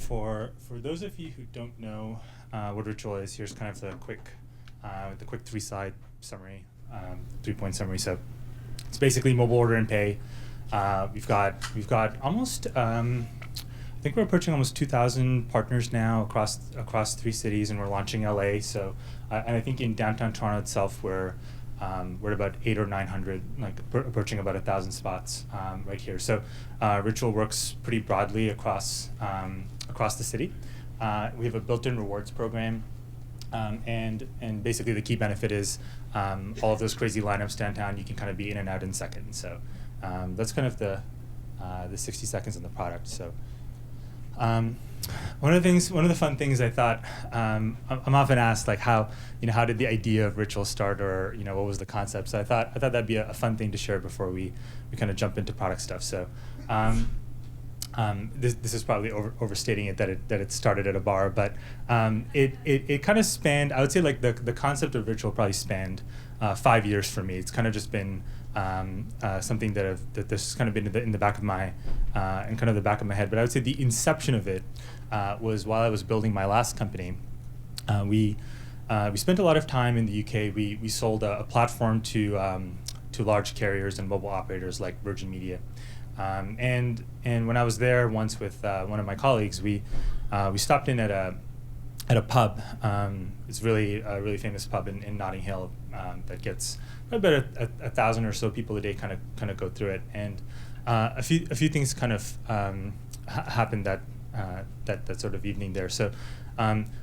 For those of you who don't know what Ritual is, here's kind of the quick three-slide summary, 3-point summary. So it's basically mobile order and pay. We've got almost I think we're approaching almost 2,000 partners now across 3 cities, and we're launching LA. So and I think in downtown Toronto itself, we're at about 800 or 900, like approaching about 1,000 spots right here. So Ritual works pretty broadly across the city. We have a built-in rewards program, and basically the key benefit is all of those crazy lineups downtown. You can kind of be in and out in seconds. So that's kind of the 60 seconds on the product. So. One of the fun things I thought, I'm often asked, like, how did the idea of Ritual start, or what was the concept? So I thought that'd be a fun thing to share before we kind of jump into product stuff. So this is probably overstating it that it started at a bar, but it kind of spanned. I would say like the concept of Ritual probably spanned 5 years for me. It's kind of just been something that this has kind of been in the back of my the back of my head. But I would say the inception of it was while I was building my last company. We spent a lot of time in the UK. We sold a platform to large carriers and mobile operators like Virgin Media. And when I was there once with one of my colleagues, we stopped in at a pub. It's a really famous pub in Notting Hill that gets about 1,000 or so people a day kind of go through it. And a few things kind of happened that sort of evening there. So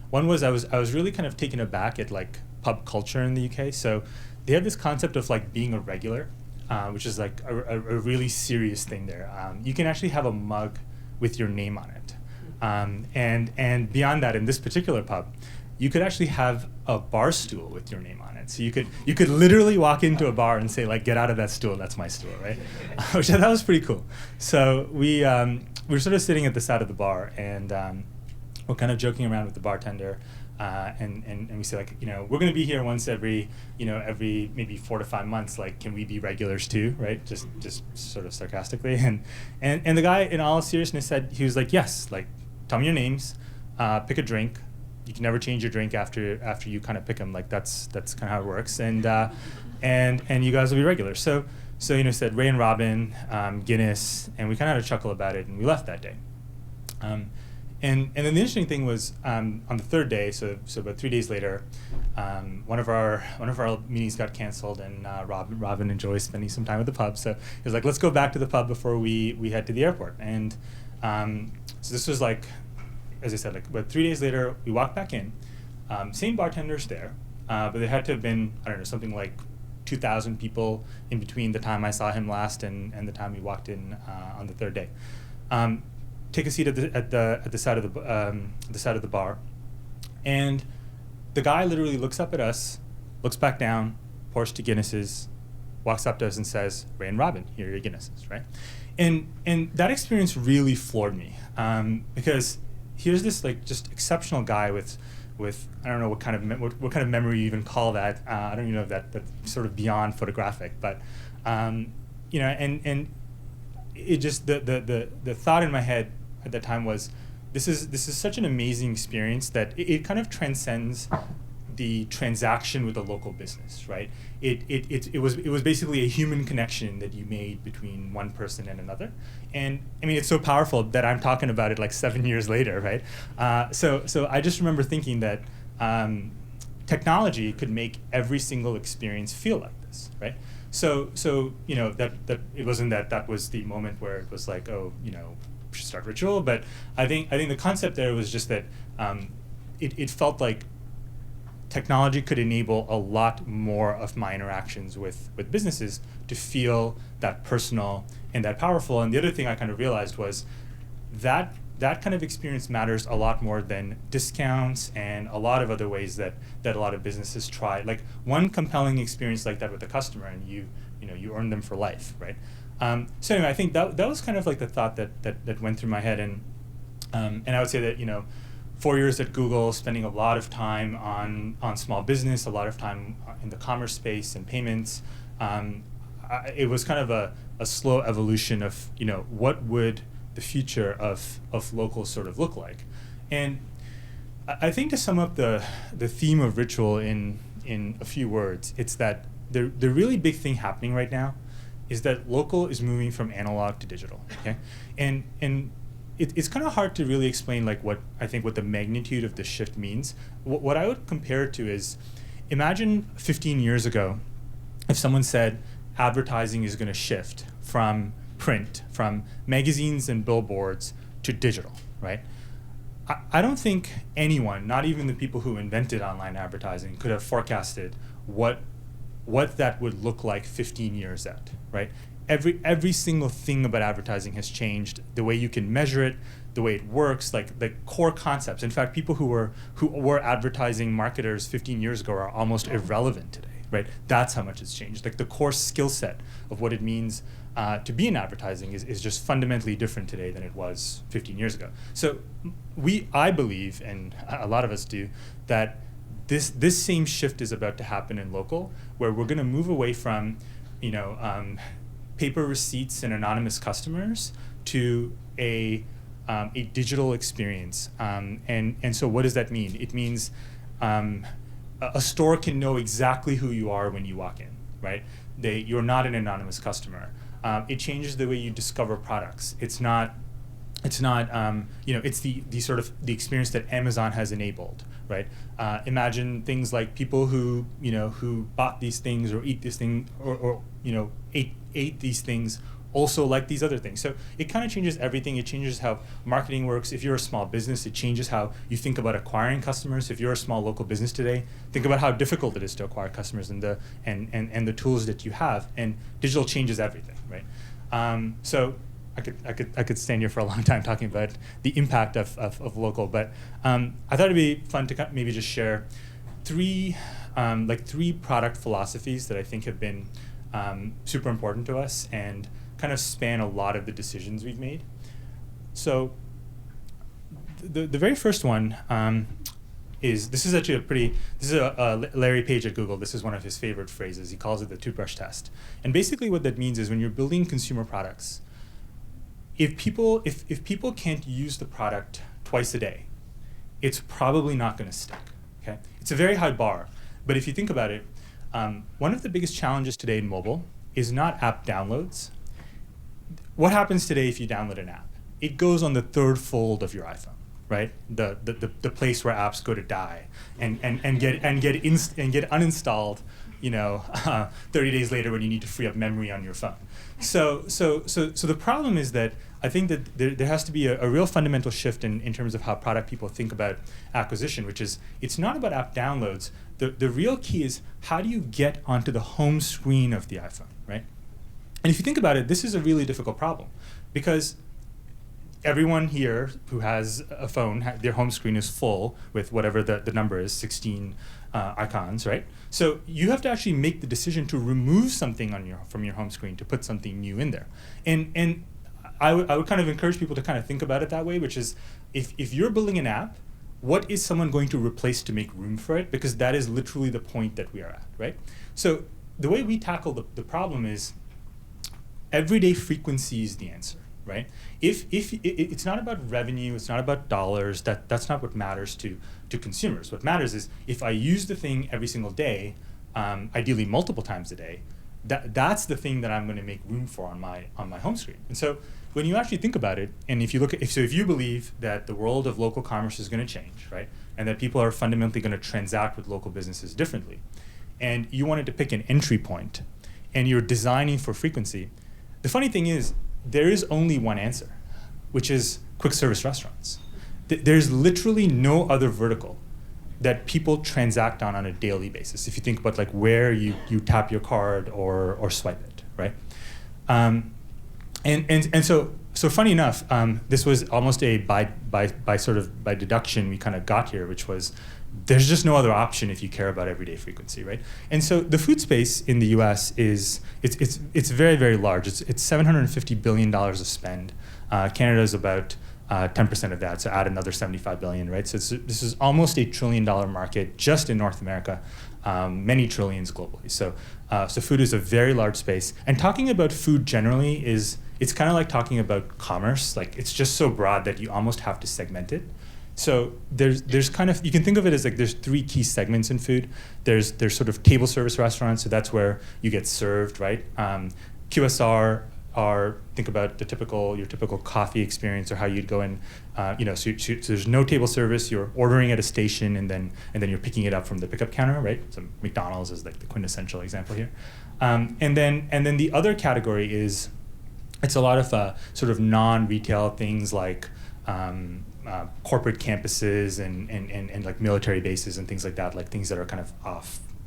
one was I was really kind of taken aback at like pub culture in the UK. So they have this concept of like being a regular, which is like a really serious thing there. You can actually have a mug with your name on it. And beyond that, in this particular pub, you could actually have a bar stool with your name on it. So you could literally walk into a bar and say, like, get out of that stool, that's my stool, right? Which I thought was pretty cool. So we were sort of sitting at the side of the bar, and we're kind of joking around with the bartender, and we say, like, we're going to be here once every maybe 4 to 5 months. Like, can we be regulars too, right? Just sort of sarcastically. And the guy, in all seriousness, he was like, yes, like, tell me your names, pick a drink. You can never change your drink after you kind of pick them. Like, that's kind of how it works. And you guys will be regulars. So said Ray and Robin, Guinness, and we kind of had a chuckle about it, and we left that day. And then the interesting thing was on the third day, so about 3 days later, one of our meetings got canceled, and Robin enjoys spending some time at the pub. So he was like, let's go back to the pub before we head to the airport. And so this was like, as I said, like about 3 days later, we walked back in. Same bartenders there, but there had to have been, I don't know, something like 2,000 people in between the time I saw him last and the time we walked in on the third day. Take a seat at the side of the bar, and the guy literally looks up at us, looks back down, pours 2 Guinnesses, walks up to us and says, "Ray and Robin, here are your Guinnesses," right? And that experience really floored me, because here's this like just exceptional guy with I don't know what kind of memory you even call that. I don't even know if that's sort of beyond photographic, but and it just the thought in my head at that time was, this is such an amazing experience that it kind of transcends the transaction with a local business, right? It was basically a human connection that you made between one person and another, and I mean, it's so powerful that I'm talking about it like 7 years later, right? So I just remember thinking that technology could make every single experience feel like this, right? So that it wasn't that was the moment where it was like, oh, we should start Ritual, but I think the concept there was just that it felt like technology could enable a lot more of my interactions with businesses to feel that personal and that powerful. And the other thing I kind of realized was that kind of experience matters a lot more than discounts and a lot of other ways that a lot of businesses try. Like, one compelling experience like that with the customer, and you earn them for life, right? So anyway, I think that was kind of like the thought that went through my head, and I would say that 4 years at Google, spending a lot of time on small business, a lot of time in the commerce space and payments. It was kind of a slow evolution of what would the future of local sort of look like. And I think to sum up the theme of ritual in a few words, it's that the really big thing happening right now is that local is moving from analog to digital. Okay, and it's kind of hard to really explain like what the magnitude of the shift means. What I would compare it to is, imagine 15 years ago, if someone said advertising is going to shift from print, from magazines and billboards to digital, right? I don't think anyone, not even the people who invented online advertising, could have forecasted what that would look like 15 years out, right? Every single thing about advertising has changed. The way you can measure it, the way it works, like the core concepts. In fact, people who were advertising marketers 15 years ago are almost irrelevant today, right? That's how much it's changed. Like the core skill set of what it means to be in advertising is just fundamentally different today than it was 15 years ago. So I believe, and a lot of us do, that this same shift is about to happen in local, where we're going to move away from, paper receipts and anonymous customers to a digital experience. And so what does that mean? It means a store can know exactly who you are when you walk in, right? You're not an anonymous customer. It changes the way you discover products. It's the sort of the experience that Amazon has enabled, right? Imagine things like people who bought these things or eat this thing or ate these things also like these other things. So it kind of changes everything. It changes how marketing works. If you're a small business, it changes how you think about acquiring customers. If you're a small local business today, think about how difficult it is to acquire customers and the tools that you have. And digital changes everything, right? So I could stand here for a long time talking about the impact of local, but I thought it'd be fun to maybe just share three product philosophies that I think have been super important to us and kind of span a lot of the decisions we've made. So the very first one this is a Larry Page at Google. This is one of his favorite phrases. He calls it the toothbrush test. And basically what that means is when you're building consumer products, if people can't use the product twice a day, it's probably not going to stick. Okay, it's a very high bar, but if you think about it, one of the biggest challenges today in mobile is not app downloads. What happens today if you download an app? It goes on the third fold of your iPhone, right? The place where apps go to die and get uninstalled, 30 days later when you need to free up memory on your phone. So the problem is that I think that there has to be a real fundamental shift in terms of how product people think about acquisition, which is it's not about app downloads. The real key is how do you get onto the home screen of the iPhone, right? And if you think about it, this is a really difficult problem because everyone here who has a phone, their home screen is full with whatever the number is, 16 icons, right? So you have to actually make the decision to remove something from your home screen to put something new in there. And I would kind of encourage people to kind of think about it that way, which is if you're building an app, what is someone going to replace to make room for it? Because that is literally the point that we are at, right? So the way we tackle the problem is everyday frequency is the answer, right? If it's not about revenue, it's not about dollars. That's not what matters to consumers. What matters is if I use the thing every single day, ideally multiple times a day, that's the thing that I'm going to make room for on my home screen. And so when you actually think about it, and if you believe that the world of local commerce is going to change, right, and that people are fundamentally going to transact with local businesses differently, and you wanted to pick an entry point, and you're designing for frequency, the funny thing is there is only one answer, which is quick service restaurants. There's literally no other vertical that people transact on a daily basis. If you think about like where you tap your card or swipe it, right? And so funny enough, this was almost a by deduction we kind of got here, which was there's just no other option if you care about everyday frequency, right? And so the food space in the U.S. it's very, very large. It's $750 billion of spend. Canada is about 10% of that, so add another 75 billion, right? So this is almost $1 trillion market just in North America, many trillions globally. So food is a very large space, and talking about food generally is it's kind of like talking about commerce. Like it's just so broad that you almost have to segment it. So there's kind of, you can think of it as like there's three key segments in food. There's sort of table service restaurants, so that's where you get served, right? QSR are, think about your typical coffee experience or how you'd go in, so there's no table service, you're ordering at a station and then you're picking it up from the pickup counter, right? So McDonald's is like the quintessential example here. And then the other category is, it's a lot of sort of non-retail things like corporate campuses and like military bases and things like that, like things that are kind of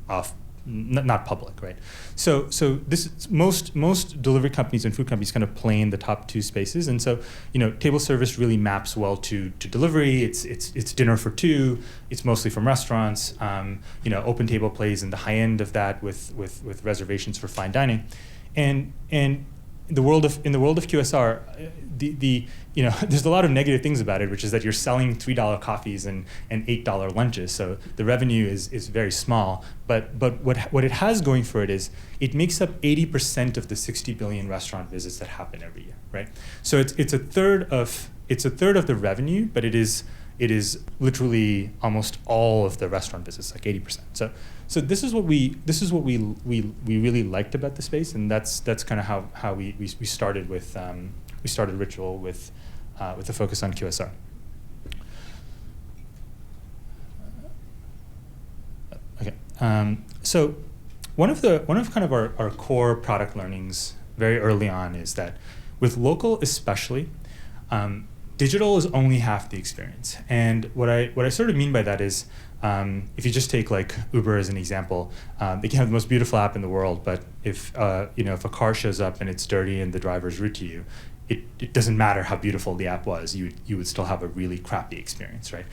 off not public, right? So this is, most delivery companies and food companies kind of play in the top two spaces, and so table service really maps well to delivery. It's dinner for two. It's mostly from restaurants. Open table plays in the high end of that with reservations for fine dining, and in the world of QSR, there's a lot of negative things about it, which is that you're selling $3 coffees and $8 lunches. So the revenue is very small. But what it has going for it is it makes up 80% of the 60 billion restaurant visits that happen every year, right? So it's a third of the revenue, but it is literally almost all of the restaurant visits, like 80%. So this is what we really liked about the space, and that's kind of how we started with Ritual with a focus on QSR. Okay. So one of kind of our core product learnings very early on is that with local especially, digital is only half the experience. And what I sort of mean by that is, if you just take like Uber as an example, they can have the most beautiful app in the world, but if a car shows up and it's dirty and the driver's rude to you, it doesn't matter how beautiful the app was, you would still have a really crappy experience, right?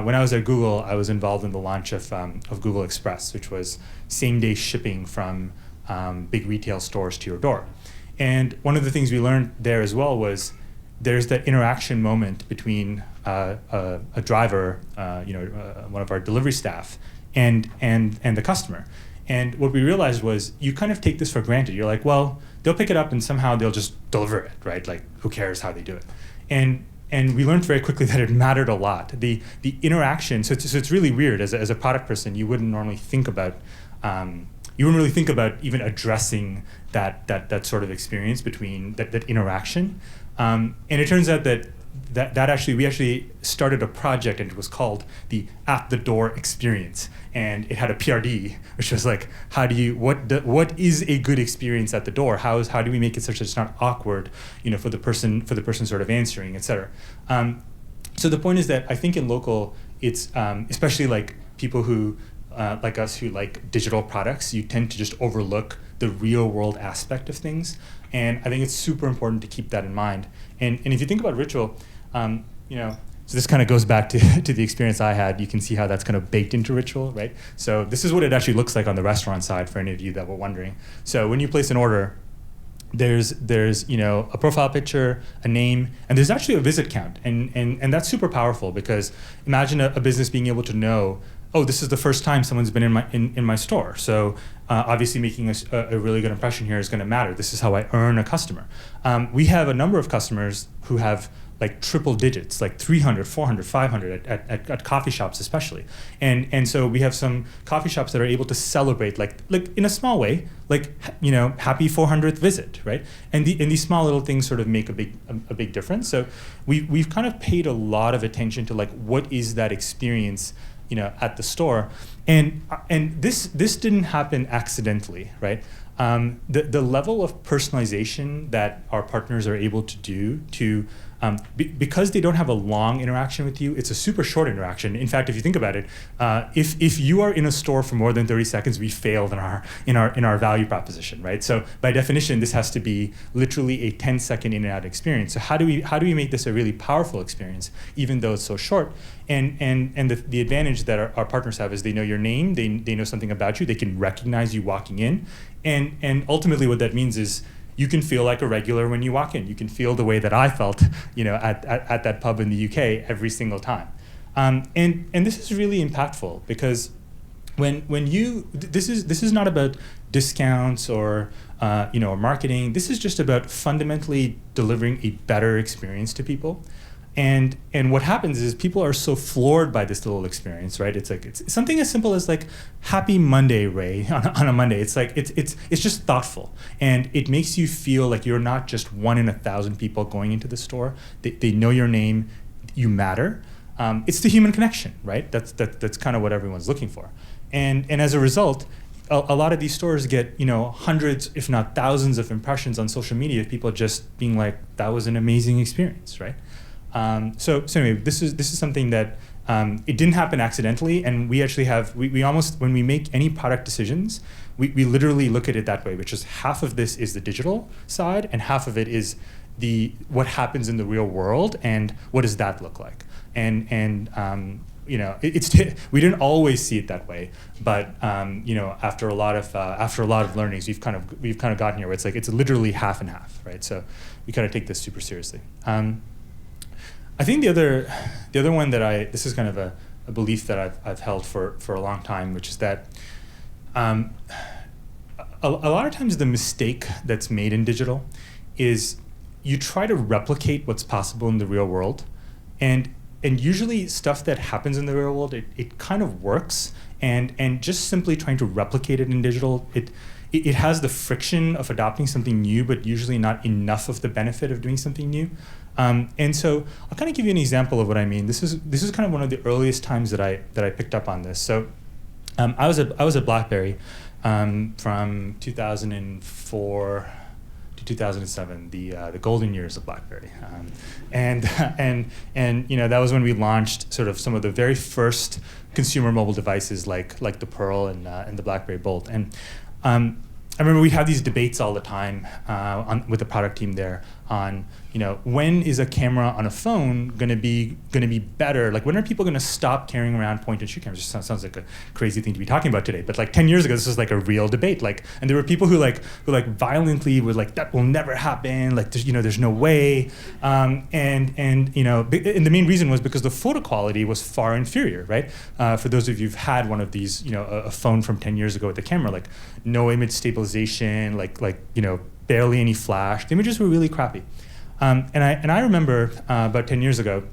When I was at Google, I was involved in the launch of Google Express, which was same-day shipping from big retail stores to your door. And one of the things we learned there as well was there's that interaction moment between a driver, one of our delivery staff, and the customer. And what we realized was you kind of take this for granted. You're like, well, they'll pick it up and somehow they'll just deliver it, right? Like, who cares how they do it? And we learned very quickly that it mattered a lot. The interaction. So it's really weird as a product person. You wouldn't normally think about. You wouldn't really think about even addressing that sort of experience between that interaction. And it turns out that we actually started a project, and it was called the At the Door Experience, and it had a PRD, which was like, what is a good experience at the door? How do we make it such that it's not awkward, for the person sort of answering, et cetera. So the point is that I think in local, it's especially like people who like us who like digital products, you tend to just overlook the real world aspect of things. And I think it's super important to keep that in mind. And if you think about Ritual, so this kind of goes back to the experience I had. You can see how that's kind of baked into Ritual, right? So this is what it actually looks like on the restaurant side for any of you that were wondering. So when you place an order, there's a profile picture, a name, and there's actually a visit count. And that's super powerful, because imagine a business being able to know, oh, this is the first time someone's been in my store. So obviously making a really good impression here is going to matter. This is how I earn a customer. We have a number of customers who have like triple digits, like 300, 400, 500 at coffee shops especially. And so we have some coffee shops that are able to celebrate like in a small way, like, happy 400th visit, right? And these small little things sort of make a big difference. So we've kind of paid a lot of attention to like, what is that experience at the store, and this didn't happen accidentally, right? The level of personalization that our partners are able to do to because they don't have a long interaction with you, it's a super short interaction. In fact, if you think about it, if you are in a store for more than 30 seconds, we failed in our value proposition, right? So by definition, this has to be literally a 10-second in and out experience. So how do we make this a really powerful experience, even though it's so short? And the advantage that our partners have is they know your name, they know something about you, they can recognize you walking in, and ultimately what that means is you can feel like a regular when you walk in. You can feel the way that I felt, at that pub in the UK every single time. And this is really impactful, because when you this is not about discounts or or marketing. This is just about fundamentally delivering a better experience to people. And what happens is people are so floored by this little experience, right? It's like it's something as simple as like Happy Monday, Ray, on a Monday. It's like it's just thoughtful, and it makes you feel like you're not just one in 1,000 people going into the store. They know your name, you matter. It's the human connection, right? That's kind of what everyone's looking for, and as a result, a lot of these stores get hundreds, if not thousands, of impressions on social media. People just being like, "That was an amazing experience," right? So anyway, this is something that it didn't happen accidentally, and we actually have we almost, when we make any product decisions, we literally look at it that way, which is half of this is the digital side and half of it is what happens in the real world and what does that look like. And we didn't always see it that way, but after a lot of learnings, we've kind of gotten here where it's literally half and half, right? So we kind of take this super seriously. I think the other one that this is kind of a belief that I've held for a long time, which is that a lot of times the mistake that's made in digital is you try to replicate what's possible in the real world, and usually stuff that happens in the real world, it kind of works, and just simply trying to replicate it in digital, it has the friction of adopting something new, but usually not enough of the benefit of doing something new. And so I'll kind of give you an example of what I mean. This is kind of one of the earliest times that I picked up on this. So I was at BlackBerry from 2004 to 2007, the golden years of BlackBerry, and that was when we launched sort of some of the very first consumer mobile devices like the Pearl and the BlackBerry Bolt. And I remember we had these debates all the time with the product team there on, when is a camera on a phone gonna be better? Like, when are people gonna stop carrying around point-and-shoot cameras? It just sounds like a crazy thing to be talking about today. But like 10 years ago, this was like a real debate. And there were people who violently were like, that will never happen. Like, there's no way. And the main reason was because the photo quality was far inferior, right? For those of you who've had one of these, a phone from 10 years ago with the camera, like no image stabilization, barely any flash. The images were really crappy. And I remember about 10 years ago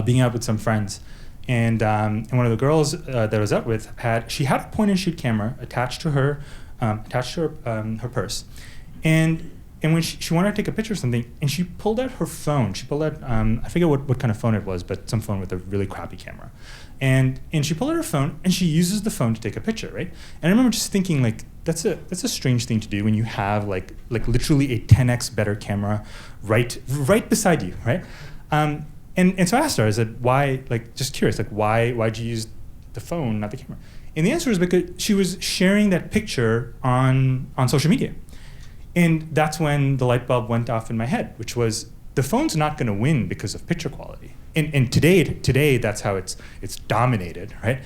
being out with some friends, and one of the girls that I was out with had a point-and-shoot camera attached to her purse, and when she wanted to take a picture of something, and she pulled out her phone. She pulled out I forget what kind of phone it was, but some phone with a really crappy camera, and she pulled out her phone and she uses the phone to take a picture, right? And I remember just thinking, like, that's a strange thing to do when you have like literally a 10x better camera right beside you, right? And so I asked her, I said, why, just curious, why'd you use the phone, not the camera? And the answer is because she was sharing that picture on social media. And that's when the light bulb went off in my head, which was, the phone's not gonna win because of picture quality. And today that's how it's dominated, right?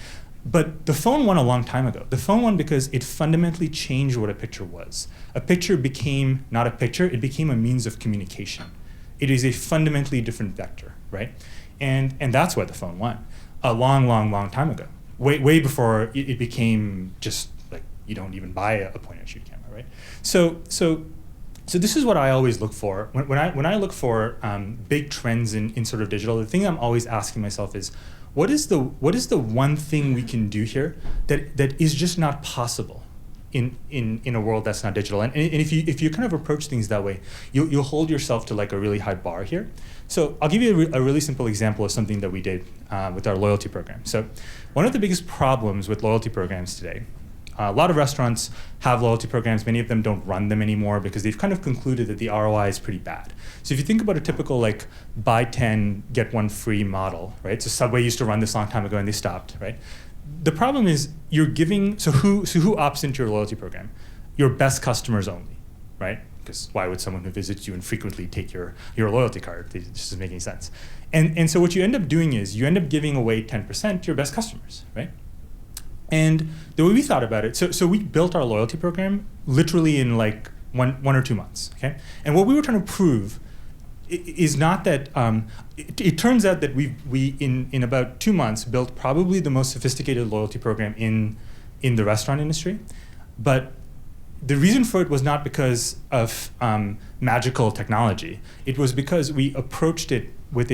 But the phone won a long time ago. The phone won because it fundamentally changed what a picture was. A picture became not a picture, it became a means of communication. It is a fundamentally different vector, right? And that's why the phone won a long time ago. Way before it became just like, you don't even buy a point-and-shoot camera, right? So this is what I always look for. When I look for big trends in sort of digital, the thing I'm always asking myself is, what is the one thing we can do here that is just not possible in a world that's not digital? And if you kind of approach things that way, you'll hold yourself to like a really high bar here. So I'll give you a really simple example of something that we did with our loyalty program. So one of the biggest problems with loyalty programs today, a lot of restaurants have loyalty programs. Many of them don't run them anymore because they've kind of concluded that the ROI is pretty bad. So if you think about a typical like buy 10, get one free model, right? So Subway used to run this a long time ago and they stopped, right? The problem is you're giving, so who opts into your loyalty program? Your best customers only, right? Because why would someone who visits you infrequently take your loyalty card? It just doesn't make any sense. And so what you end up doing is you end up giving away 10% to your best customers, right? And the way we thought about it, so we built our loyalty program literally in like one or 2 months, okay? And what we were trying to prove is not that, it turns out that we in about 2 months built probably the most sophisticated loyalty program in the restaurant industry, but the reason for it was not because of magical technology. It was because we approached it with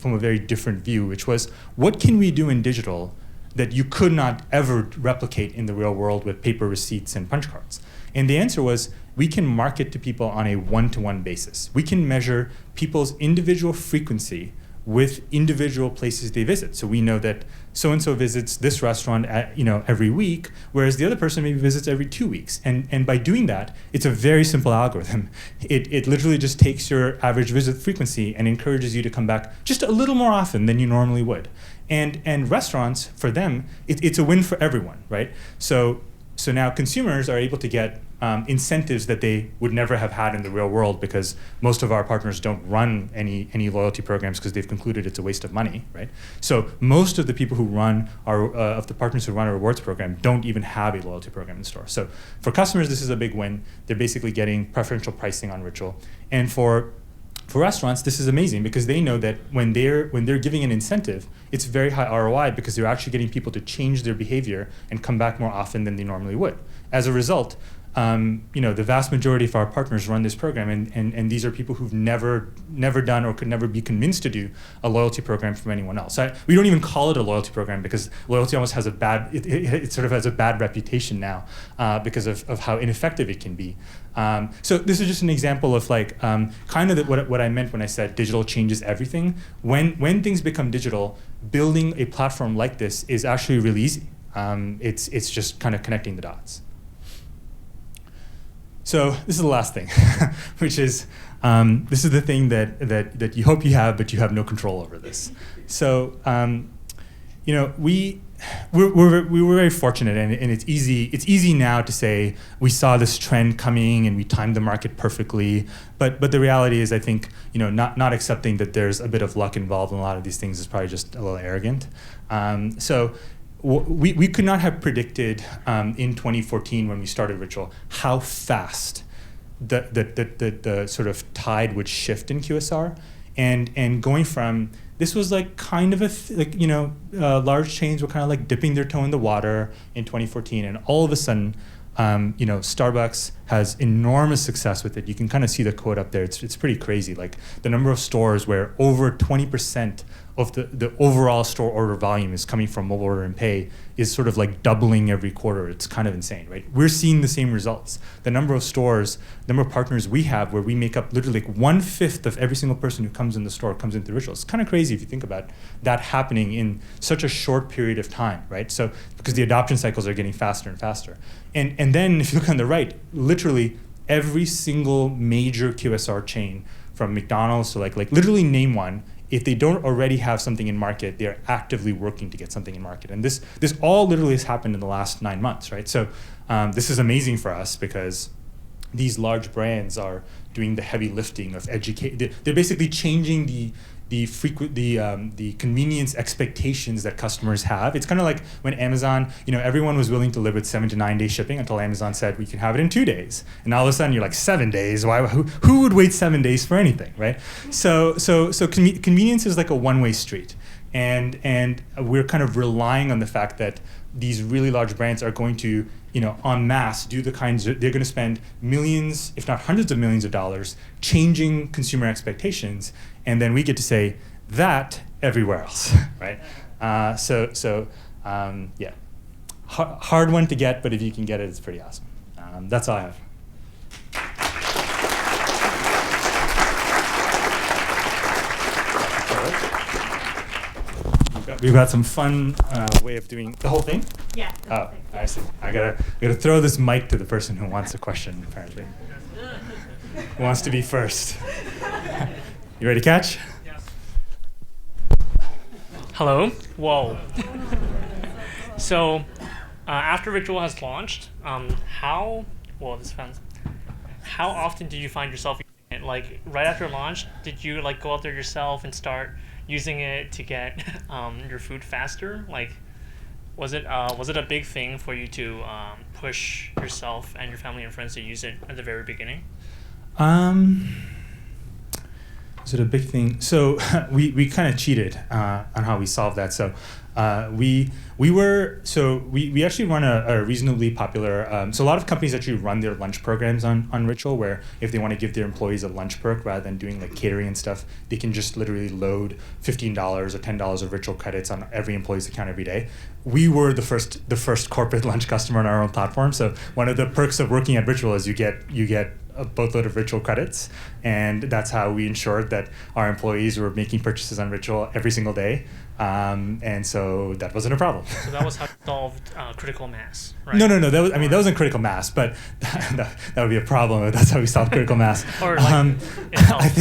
from a very different view, which was, what can we do in digital that you could not ever replicate in the real world with paper receipts and punch cards? And the answer was, we can market to people on a one-to-one basis. We can measure people's individual frequency with individual places they visit. So we know that so-and-so visits this restaurant every week, whereas the other person maybe visits every 2 weeks. And by doing that, it's a very simple algorithm. It literally just takes your average visit frequency and encourages you to come back just a little more often than you normally would. And restaurants, for them, it's a win for everyone, right? So now consumers are able to get incentives that they would never have had in the real world, because most of our partners don't run any loyalty programs because they've concluded it's a waste of money, right? So most of the people who run of the partners who run a rewards program don't even have a loyalty program in store. So for customers, this is a big win. They're basically getting preferential pricing on Ritual. And for restaurants, this is amazing, because they know that when they're giving an incentive, it's very high ROI, because they're actually getting people to change their behavior and come back more often than they normally would. As a result, the vast majority of our partners run this program, and these are people who've never done or could never be convinced to do a loyalty program from anyone else. We don't even call it a loyalty program, because loyalty almost has it sort of has a bad reputation now because of how ineffective it can be. So this is just an example of kind of what I meant when I said digital changes everything. When things become digital, building a platform like this is actually really easy. It's just kind of connecting the dots. So this is the last thing, which is this is the thing that you hope you have, but you have no control over this. So we were very fortunate, and it's easy now to say we saw this trend coming and we timed the market perfectly. But the reality is, I think not accepting that there's a bit of luck involved in a lot of these things is probably just a little arrogant. So we could not have predicted in 2014 when we started Ritual how fast the sort of tide would shift in QSR, and going from this was kind of large chains were kind of dipping their toe in the water in 2014, and all of a sudden Starbucks has enormous success with it. You can kind of see the quote up there. It's pretty crazy. The number of stores where over 20% of the overall store order volume is coming from mobile order and pay is sort of doubling every quarter. It's kind of insane, right? We're seeing the same results. The number of stores, number of partners we have where we make up literally 1/5 of every single person who comes in the store comes into Ritual. It's kind of crazy if you think about that happening in such a short period of time, right? So because the adoption cycles are getting faster and faster. And then if you look on the right, literally every single major QSR chain, from McDonald's to literally name one, if they don't already have something in market, they're actively working to get something in market. And this all literally has happened in the last 9 months, right? So this is amazing for us, because these large brands are doing the heavy lifting of educate. They're basically changing the convenience expectations that customers have. It's kind of like when Amazon, everyone was willing to live with 7 to 9 day shipping until Amazon said we can have it in 2 days, and all of a sudden you're 7 days. Why? Who would wait 7 days for anything, right? So convenience is like a one-way street, and we're kind of relying on the fact that these really large brands are going to, en masse do the kinds they're going to spend millions, if not hundreds of millions of dollars, changing consumer expectations, and then we get to say that everywhere else, right? Yeah, hard one to get, but if you can get it, it's pretty awesome. That's all I have. We've got some fun way of doing the whole thing. Yeah. Oh, I see. I gotta throw this mic to the person who wants a question, apparently. Who wants to be first? You ready to catch? Yes. Hello. Whoa. So, after Ritual has launched, how often do you find yourself using it? Right after launch, did you go out there yourself and start using it to get your food faster? Was it a big thing for you to push yourself and your family and friends to use it at the very beginning? There's Was it a big thing? So we kind of cheated on how we solved that. So we actually run a reasonably popular. So a lot of companies actually run their lunch programs on Ritual, where if they want to give their employees a lunch perk rather than doing like catering and stuff, they can just literally load $15 or $10 of Ritual credits on every employee's account every day. We were the first corporate lunch customer on our own platform. So one of the perks of working at Ritual is you get a boatload of Ritual credits, and that's how we ensured that our employees were making purchases on Ritual every single day, and so that wasn't a problem. So that was how you solved critical mass, right? No. That wasn't critical mass, but that would be a problem if that's how we solved critical mass. Or like,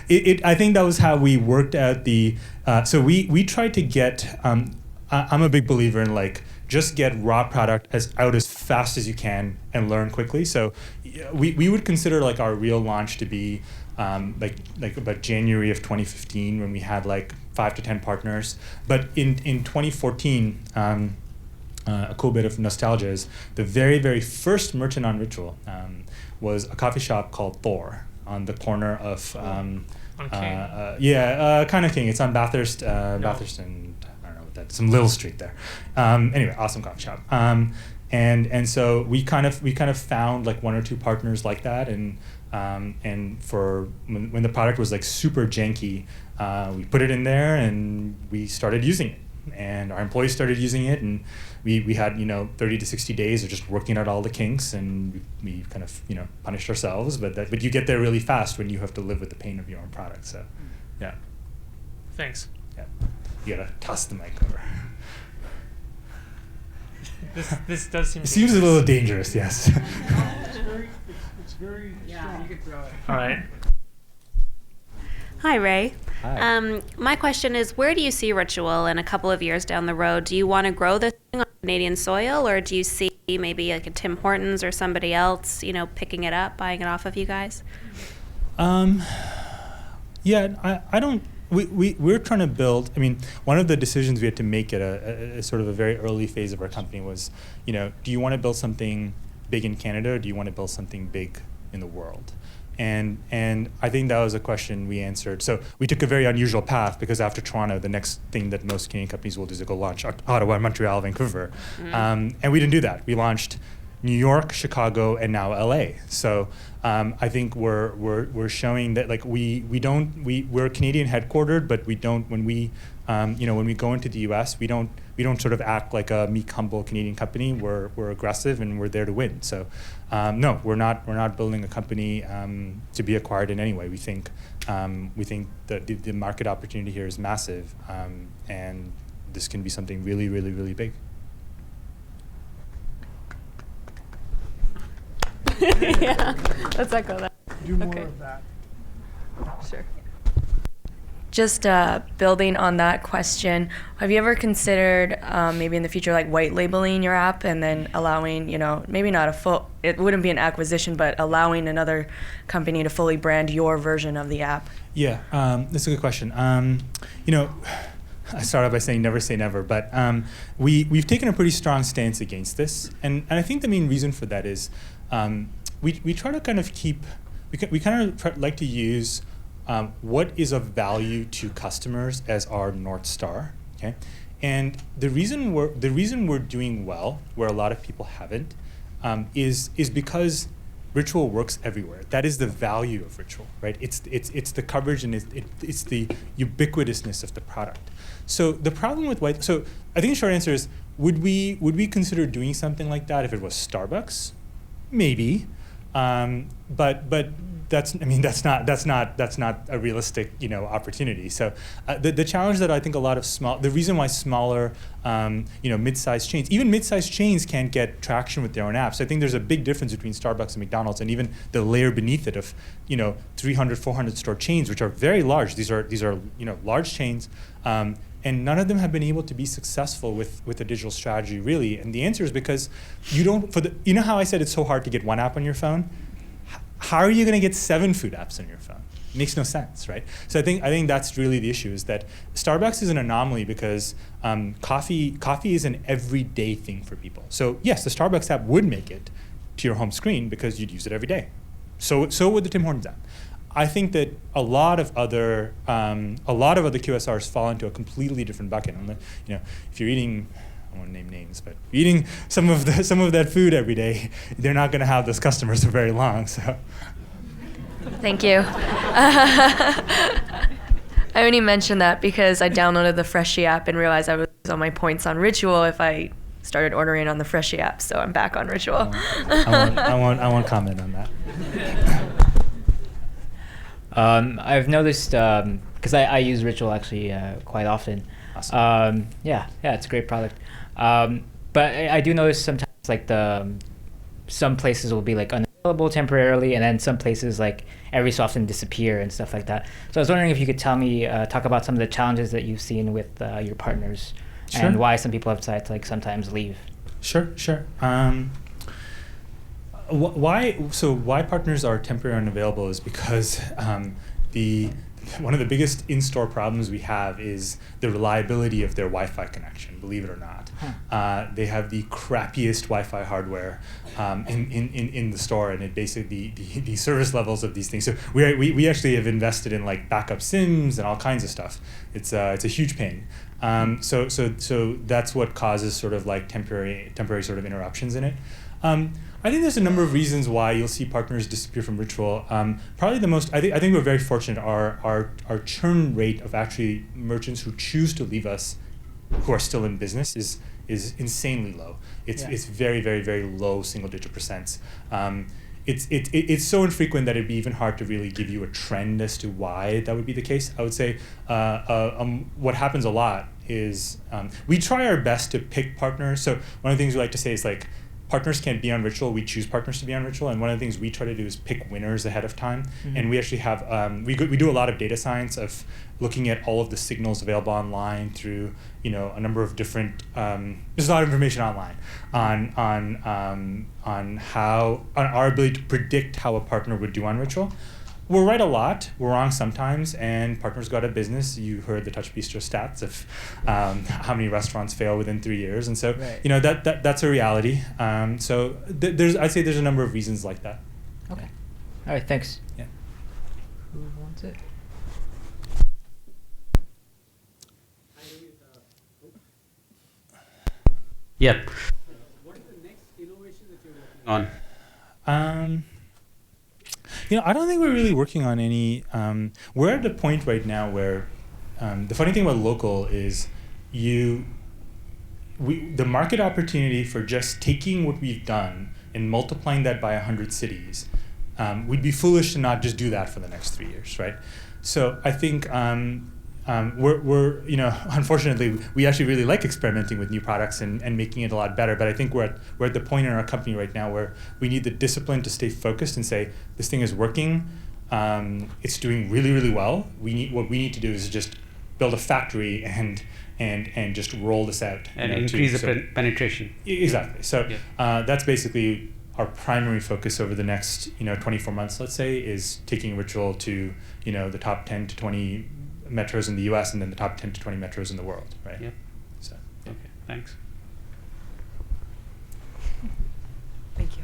I think that was how we worked out the. So we tried to get. I'm a big believer in like just get raw product out as fast as you can and learn quickly. So we would consider like our real launch to be like about January of 2015 when we had like 5 to 10 partners. But in 2014, a cool bit of nostalgia is the very, very first merchant on Ritual was a coffee shop called Thor on the corner of kind of King. It's on Bathurst, Bathurst and some little street there. Anyway, awesome coffee shop. And so we kind of found like 1 or 2 partners like that, and for when the product was like super janky, we put it in there and we started using it, and our employees started using it, and we had 30 to 60 days of just working out all the kinks, and we kind of punished ourselves, but you get there really fast when you have to live with the pain of your own product. So yeah. Thanks. Yeah. You gotta toss the mic over. This does seem. It seems a little dangerous, yes. It's very strong. You can throw it. All right. Hi, Ray. Hi. My question is, where do you see Ritual in a couple of years down the road? Do you want to grow this thing on Canadian soil, or do you see maybe like a Tim Hortons or somebody else, picking it up, buying it off of you guys? Yeah, I don't. We're trying to build. I mean, one of the decisions we had to make at a sort of a very early phase of our company was, do you want to build something big in Canada, or do you want to build something big in the world? And I think that was a question we answered. So we took a very unusual path, because after Toronto, the next thing that most Canadian companies will do is go launch Ottawa, Montreal, Vancouver, and we didn't do that. We launched New York, Chicago, and now LA. So I think we're showing that like we're Canadian headquartered, but we don't when we go into the US, we don't sort of act like a meek, humble Canadian company. We're aggressive, and we're there to win. So no, we're not building a company to be acquired in any way. We think that the market opportunity here is massive, and this can be something really, really, really big. Yeah, let's echo that. Do more Okay. of that. Sure. Just building on that question, have you ever considered maybe in the future like white labeling your app and then allowing, maybe not it wouldn't be an acquisition, but allowing another company to fully brand your version of the app? Yeah, that's a good question. I started by saying never say never, but we've taken a pretty strong stance against this, and I think the main reason for that is we try to kind of like to use what is of value to customers as our North Star. Okay, and the reason we're doing well where a lot of people haven't is because Ritual works everywhere. That is the value of Ritual, right? It's the coverage, and it's the ubiquitousness of the product. So the problem with so I think the short answer is, would we consider doing something like that if it was Starbucks? Maybe, but that's not a realistic opportunity. So the challenge that I think a lot of the reason why smaller mid-sized chains, even mid-sized chains, can't get traction with their own apps. I think there's a big difference between Starbucks and McDonald's, and even the layer beneath it of 300, 400 store chains, which are very large. These are large chains. And none of them have been able to be successful with a digital strategy, really. And the answer is because how I said it's so hard to get one app on your phone? How are you going to get 7 food apps on your phone? It makes no sense, right? So I think that's really the issue, is that Starbucks is an anomaly because coffee is an everyday thing for people. So yes, the Starbucks app would make it to your home screen because you'd use it every day. So would the Tim Hortons app. I think that a lot of other QSRs fall into a completely different bucket. And, if you're eating, I won't name names, but eating some of that food every day, they're not going to have those customers for very long. So. Thank you. I only mentioned that because I downloaded the Freshie app and realized I was on my points on Ritual if I started ordering on the Freshie app, so I'm back on Ritual. I won't comment on that. I've noticed because I use Ritual actually quite often. Awesome. Yeah, it's a great product. But I do notice sometimes like some places will be like unavailable temporarily, and then some places like every so often disappear and stuff like that. So I was wondering if you could talk about some of the challenges that you've seen with your partners. Sure. And why some people have decided to like sometimes leave. Sure. Why partners are temporarily unavailable is because one of the biggest in-store problems we have is the reliability of their Wi-Fi connection, believe it or not. They have the crappiest Wi-Fi hardware in the store, and it basically the service levels of these things. So we actually have invested in like backup SIMs and all kinds of stuff. It's a huge pain. So that's what causes sort of like temporary sort of interruptions in it. I think there's a number of reasons why you'll see partners disappear from Ritual. Probably the most, I think we're very fortunate. Our churn rate of actually merchants who choose to leave us, who are still in business, is insanely low. It's very, very, very low single-digit percents. It's so infrequent that it'd be even hard to really give you a trend as to why that would be the case. I would say what happens a lot is we try our best to pick partners. So one of the things we like to say is like, partners can't be on Ritual. We choose partners to be on Ritual, and one of the things we try to do is pick winners ahead of time. Mm-hmm. And we actually have we do a lot of data science of looking at all of the signals available online through a number of different. There's a lot of information online on our ability to predict how a partner would do on Ritual. We're right a lot, we're wrong sometimes, and partners go out of business. You heard the Touch Bistro stats of how many restaurants fail within 3 years, and so right. That's a reality. I'd say there's a number of reasons like that. Okay. All right. Thanks. Yeah. Who wants it? Yep. What is the next innovation that you're working on? I don't think we're really working on any. We're at a point right now where the funny thing about local is the market opportunity for just taking what we've done and multiplying that by 100 cities, we'd be foolish to not just do that for the next 3 years, right? So I think we're unfortunately we actually really like experimenting with new products and making it a lot better, but I think we're at the point in our company right now where we need the discipline to stay focused and say this thing is working, it's doing really, really well. What we need to do is just build a factory and just roll this out and increase the penetration. Exactly. So that's basically our primary focus over the next 24 months, let's say, is taking Ritual to the top 10 to 20 metros in the U.S. and then the top 10 to 20 metros in the world, right? Yep. So. Yeah. Okay. Thanks. Thank you.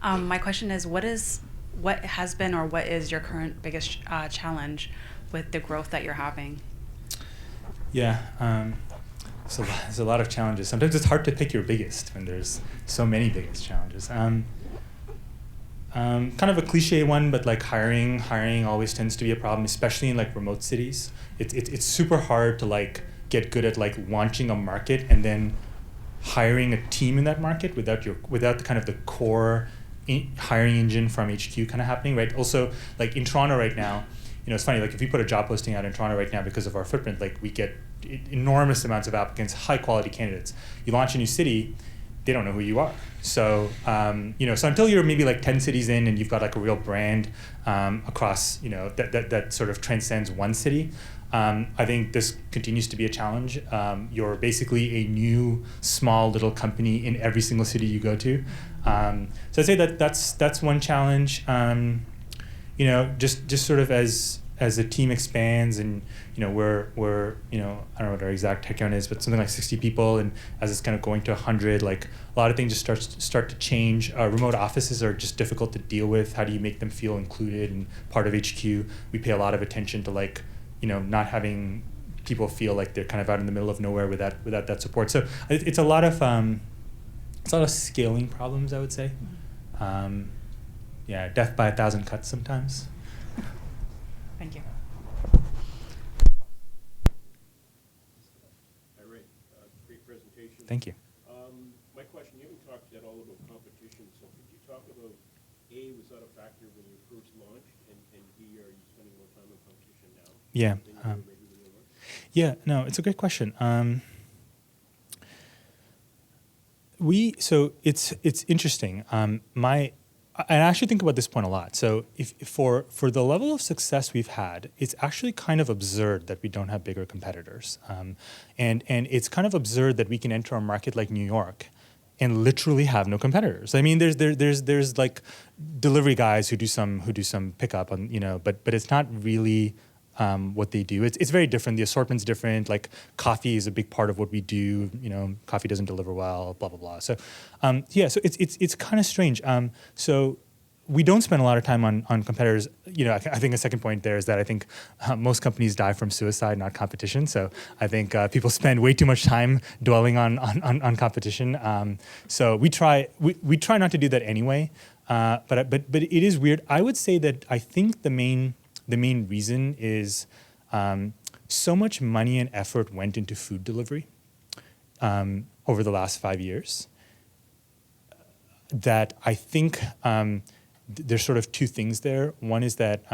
My question is, what has been or what is your current biggest challenge with the growth that you're having? Yeah, so there's a lot of challenges. Sometimes it's hard to pick your biggest when there's so many biggest challenges. Kind of a cliche one, but like hiring always tends to be a problem, especially in like remote cities. It's super hard to like get good at like launching a market and then hiring a team in that market without the kind of the core hiring engine from HQ kind of happening, right? Also, like in Toronto right now, it's funny, like if we put a job posting out in Toronto right now because of our footprint, like we get enormous amounts of applicants, high quality candidates. You launch a new city, they don't know who you are. So, so until you're maybe like 10 cities in and you've got like a real brand across, that sort of transcends one city, I think this continues to be a challenge. You're basically a new, small little company in every single city you go to. So I'd say that's one challenge. Just sort of as as the team expands and we're I don't know what our exact headcount is, but something like 60 people, and as it's kind of going to 100, like a lot of things just start to change. Remote offices are just difficult to deal with. How do you make them feel included and part of HQ? We pay a lot of attention to like not having people feel like they're kind of out in the middle of nowhere without that support. So it's a lot of scaling problems, I would say. Yeah, death by 1,000 cuts sometimes. Thank you. Hi, Ray. Great presentation. Thank you. My question, you haven't talked at all about competition, so could you talk about, A, was that a factor when you first launched, and B, are you spending more time on competition now? Yeah. Than you were maybe when you launched? Yeah, no, it's a great question. So it's interesting. I actually think about this point a lot. So if for the level of success we've had, it's actually kind of absurd that we don't have bigger competitors. And it's kind of absurd that we can enter a market like New York and literally have no competitors. I mean, there's like delivery guys who do some pickup on, but it's not really what they do. It's very different. The assortment's different. Like coffee is a big part of what we do. Coffee doesn't deliver well, blah, blah, blah. So so it's kind of strange. So we don't spend a lot of time on competitors. I think a second point there is that I think most companies die from suicide, not competition. So I think people spend way too much time dwelling on competition. So we try not to do that anyway. But it is weird. I would say that I think the main reason is so much money and effort went into food delivery over the last 5 years that I think there's sort of two things there. One is that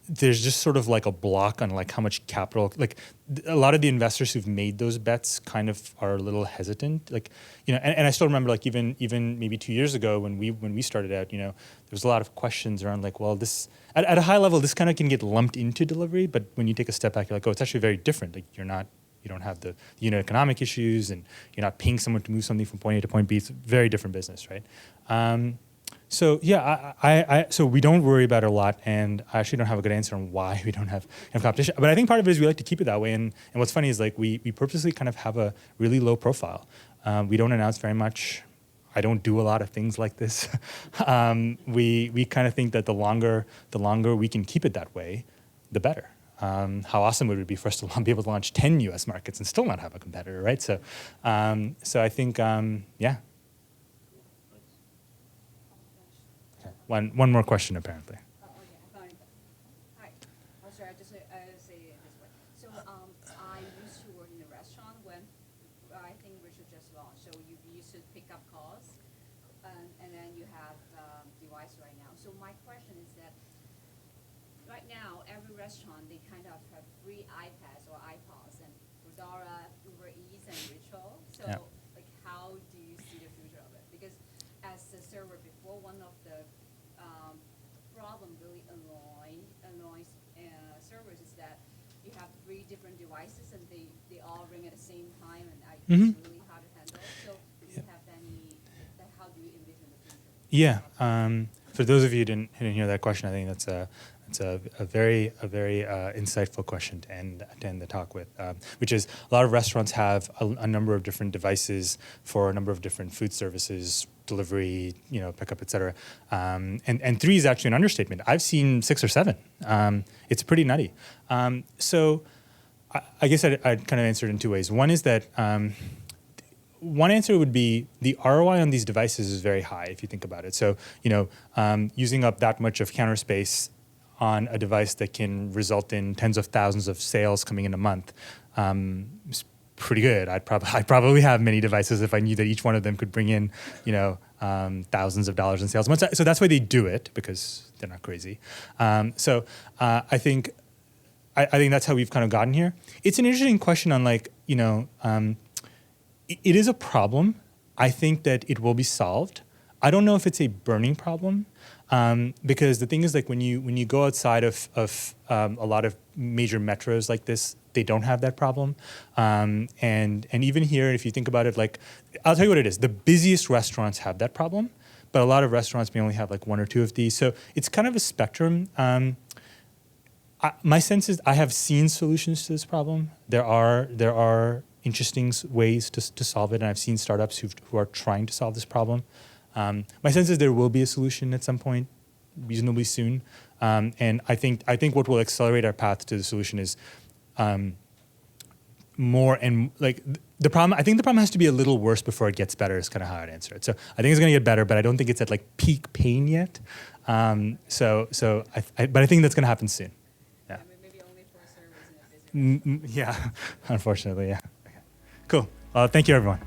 there's just sort of like a block on like how much capital, like a lot of the investors who've made those bets kind of are a little hesitant, like, and I still remember like even maybe 2 years ago when we started out, there was a lot of questions around like, well, this at a high level, this kind of can get lumped into delivery, but when you take a step back, you're like, oh, it's actually very different. Like you don't have the unit economic issues, and you're not paying someone to move something from point A to point B. It's a very different business, right? So yeah, so we don't worry about it a lot, and I actually don't have a good answer on why we don't have competition. But I think part of it is we like to keep it that way, and what's funny is like we purposely kind of have a really low profile. We don't announce very much. I don't do a lot of things like this. We kind of think that the longer we can keep it that way, the better. How awesome would it be for us to be able to launch 10 U.S. markets and still not have a competitor, right? So I think yeah. One more question, apparently. Okay, hi. Oh, sorry, I just say it this way. So I used to work in a restaurant when I think Richard just launched. So you used to pick up calls, and then you have device right now. So my question is that right now every restaurant they kind of have free iPads or iPods, and Foodora, Uber Eats, and Ritual. So Yeah. like, how do you see the future of it? Because as a server before, one of the problem really annoys servers is that you have 3 different devices and they all ring at the same time, and it's really hard to handle. So do you have any, how do you envision the future? Yeah. For those of you who didn't hear that question, I think that's a very insightful question to end the talk with, which is a lot of restaurants have a number of different devices for a number of different food services, delivery, pickup, et cetera. And 3 is actually an understatement. I've seen 6 or 7. It's pretty nutty. So I guess I'd kind of answer it in 2 ways. One is that one answer would be the ROI on these devices is very high if you think about it. So, using up that much of counter space on a device that can result in tens of thousands of sales coming in a month is pretty good. I'd probably have many devices if I knew that each one of them could bring in, thousands of dollars in sales. So that's why they do it, because they're not crazy. So I think that's how we've kind of gotten here. It's an interesting question on like, it is a problem. I think that it will be solved. I don't know if it's a burning problem, because the thing is, like, when you go outside of a lot of major metros like this, they don't have that problem. And even here, if you think about it, like, I'll tell you what it is. The busiest restaurants have that problem, but a lot of restaurants may only have like one or two of these. So it's kind of a spectrum. My sense is I have seen solutions to this problem. There are interesting ways to solve it, and I've seen startups who are trying to solve this problem. My sense is there will be a solution at some point, reasonably soon, and I think what will accelerate our path to the solution is more and like the problem. I think the problem has to be a little worse before it gets better. Is kind of how I'd answer it. So I think it's going to get better, but I don't think it's at like peak pain yet. But I think that's going to happen soon. Yeah. I mean, maybe only for servers in a busy restaurant. Yeah, unfortunately, yeah. Okay. Cool. Thank you, everyone.